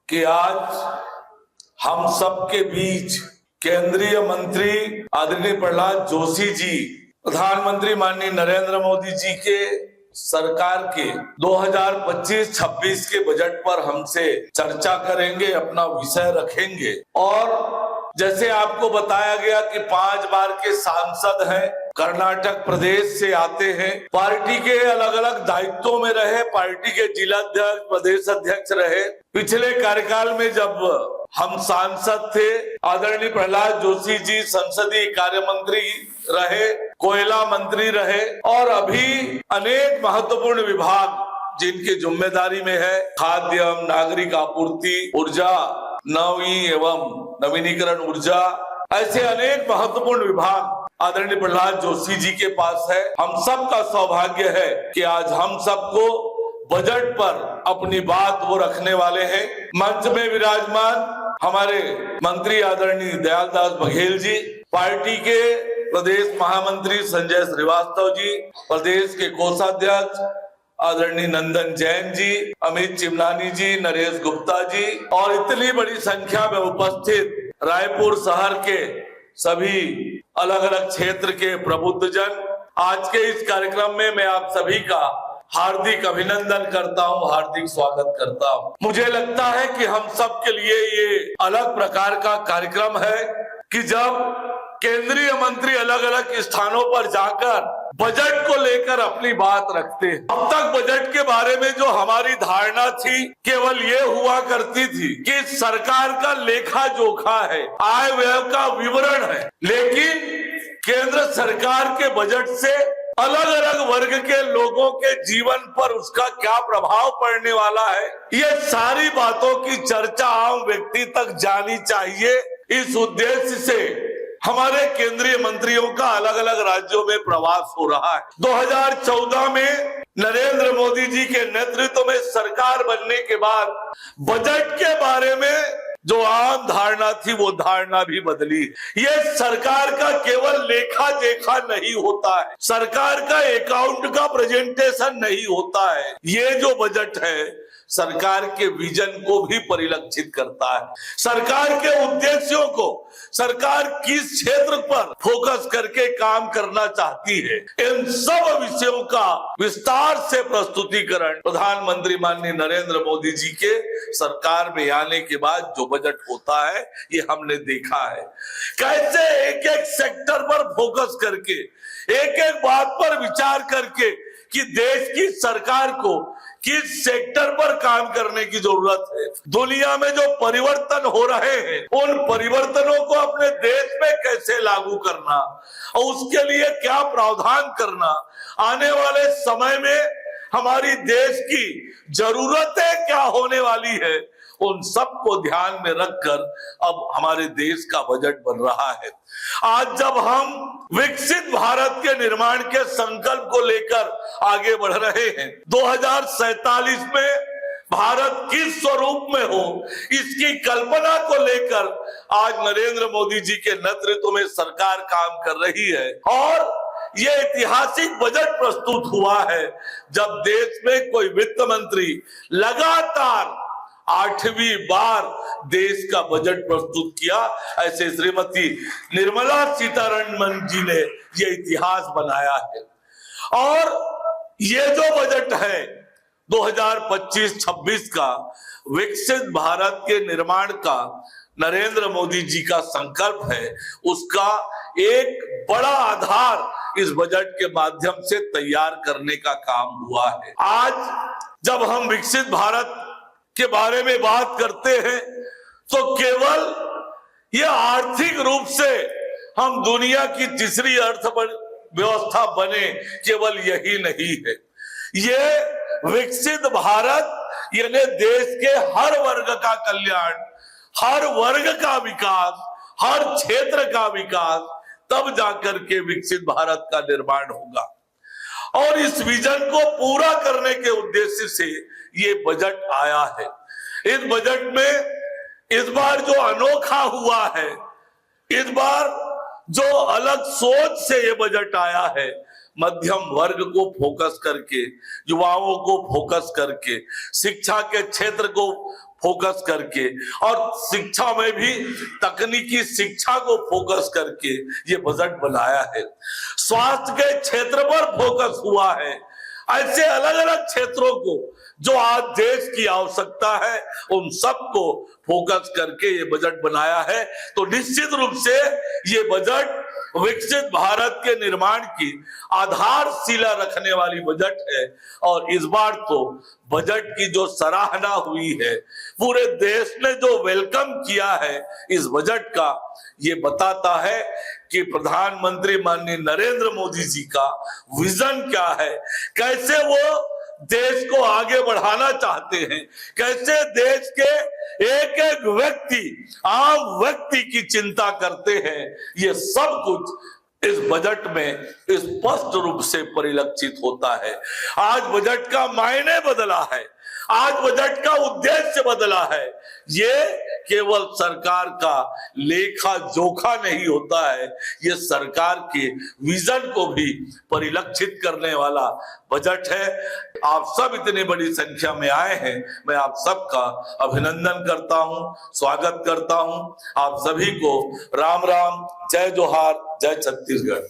कि आज हम सबके बीच केंद्रीय मंत्री आदरणीय प्रहलाद जोशी जी, प्रधानमंत्री माननीय नरेंद्र मोदी जी के सरकार के 2025-26 के बजट पर हमसे चर्चा करेंगे, अपना विषय रखेंगे। और जैसे आपको बताया गया कि 5 बार के सांसद हैं, कर्नाटक प्रदेश से आते हैं, पार्टी के अलग अलग दायित्वों में रहे, पार्टी के जिलाध्यक्ष, प्रदेश अध्यक्ष रहे। पिछले कार्यकाल में जब हम सांसद थे, आदरणीय प्रहलाद जोशी जी संसदीय कार्य मंत्री रहे, कोयला मंत्री रहे और अभी अनेक महत्वपूर्ण विभाग जिनकी जिम्मेदारी में है खाद्य, नागरिक आपूर्ति, ऊर्जा, नवी एवं नवीनीकरण ऊर्जा, ऐसे अनेक महत्वपूर्ण विभाग आदरणीय प्रहलाद जोशी जी के पास है। हम सबका सौभाग्य है कि आज हम सबको बजट पर अपनी बात वो रखने वाले हैं। मंच में विराजमान हमारे मंत्री आदरणीय दयालदास बघेल जी, पार्टी के प्रदेश महामंत्री संजय श्रीवास्तव जी, प्रदेश के कोषाध्यक्ष आदरणीय नंदन जैन जी, अमित चिमनानी जी, नरेश गुप्ता जी और इतनी बड़ी संख्या में उपस्थित रायपुर शहर के सभी अलग अलग क्षेत्र के प्रबुद्धजन, आज के इस कार्यक्रम में मैं आप सभी का हार्दिक अभिनंदन करता हूं, हार्दिक स्वागत करता हूं। मुझे लगता है कि हम सब के लिए ये अलग प्रकार का कार्यक्रम है कि जब केंद्रीय मंत्री अलग अलग स्थानों पर जाकर बजट को लेकर अपनी बात रखते हैं। अब तक बजट के बारे में जो हमारी धारणा थी केवल ये हुआ करती थी कि सरकार का लेखा जोखा है, आय व्यय का विवरण है, लेकिन केंद्र सरकार के बजट से अलग अलग वर्ग के लोगों के जीवन पर उसका क्या प्रभाव पड़ने वाला है, ये सारी बातों की चर्चा आम व्यक्ति तक जानी चाहिए। इस उद्देश्य से हमारे केंद्रीय मंत्रियों का अलग अलग राज्यों में प्रवास हो रहा है। 2014 में नरेंद्र मोदी जी के नेतृत्व में सरकार बनने के बाद बजट के बारे में जो आम धारणा थी वो धारणा भी बदली। ये सरकार का केवल लेखा जोखा नहीं होता है, सरकार का अकाउंट का प्रेजेंटेशन नहीं होता है। ये जो बजट है सरकार के विजन को भी परिलक्षित करता है, सरकार के उद्देश्यों को, सरकार किस क्षेत्र पर फोकस करके काम करना चाहती है, इन सब विषयों का विस्तार से प्रस्तुतिकरण प्रधानमंत्री माननीय नरेंद्र मोदी जी के सरकार में आने के बाद जो बजट होता है ये हमने देखा है। कैसे एक एक सेक्टर पर फोकस करके, एक एक बात पर विचार करके कि देश की सरकार को किस सेक्टर पर काम करने की जरूरत है, दुनिया में जो परिवर्तन हो रहे हैं उन परिवर्तनों को अपने देश में कैसे लागू करना और उसके लिए क्या प्रावधान करना, आने वाले समय में हमारी देश की जरूरतें क्या होने वाली है, उन सबको ध्यान में रखकर अब हमारे देश का बजट बन रहा है। आज जब हम विकसित भारत के निर्माण के संकल्प को लेकर आगे बढ़ रहे हैं, 2047 में भारत किस स्वरूप में हो इसकी कल्पना को लेकर आज नरेंद्र मोदी जी के नेतृत्व में सरकार काम कर रही है। और ये ऐतिहासिक बजट प्रस्तुत हुआ है जब देश में कोई वित्त मंत्री लगातार 8वीं बार देश का बजट प्रस्तुत किया। ऐसे श्रीमती निर्मला सीतारमण जी ने ये इतिहास बनाया है। और ये जो बजट है 2025-26 का विकसित भारत के निर्माण का नरेंद्र मोदी जी का संकल्प है, उसका एक बड़ा आधार इस बजट के माध्यम से तैयार करने का काम हुआ है। आज जब हम विकसित भारत के बारे में बात करते हैं तो केवल ये आर्थिक रूप से हम दुनिया की तीसरी अर्थव्यवस्था बने, केवल यही नहीं है। ये विकसित भारत यानी देश के हर वर्ग का कल्याण, हर वर्ग का विकास, हर क्षेत्र का विकास, तब जाकर के विकसित भारत का निर्माण होगा। और इस विजन को पूरा करने के उद्देश्य से ये बजट आया है। इस बजट में इस बार जो अनोखा हुआ है, इस बार जो अलग सोच से ये बजट आया है, मध्यम वर्ग को फोकस करके, युवाओं को फोकस करके, शिक्षा के क्षेत्र को फोकस करके और शिक्षा में भी तकनीकी शिक्षा को फोकस करके ये बजट बनाया है। स्वास्थ्य के क्षेत्र पर फोकस हुआ है। ऐसे अलग अलग क्षेत्रों को जो आज देश की आवश्यकता है उन सबको फोकस करके ये बजट बनाया है। तो निश्चित रूप से ये बजट विकसित भारत के निर्माण की आधारशिला रखने वाली बजट है। और इस बार तो बजट की जो सराहना हुई है, पूरे देश ने जो वेलकम किया है इस बजट का, ये बताता है कि प्रधानमंत्री माननीय नरेंद्र मोदी जी का विजन क्या है, कैसे वो देश को आगे बढ़ाना चाहते हैं, कैसे देश के एक एक व्यक्ति, आम व्यक्ति की चिंता करते हैं। ये सब कुछ इस बजट में स्पष्ट रूप से परिलक्षित होता है। आज बजट का मायने बदला है, आज बजट का उद्देश्य बदला है। ये केवल सरकार का लेखा जोखा नहीं होता है, ये सरकार के विजन को भी परिलक्षित करने वाला बजट है। आप सब इतनी बड़ी संख्या में आए हैं, मैं आप सबका अभिनंदन करता हूं, स्वागत करता हूं। आप सभी को राम राम, जय जोहार, जय छत्तीसगढ़।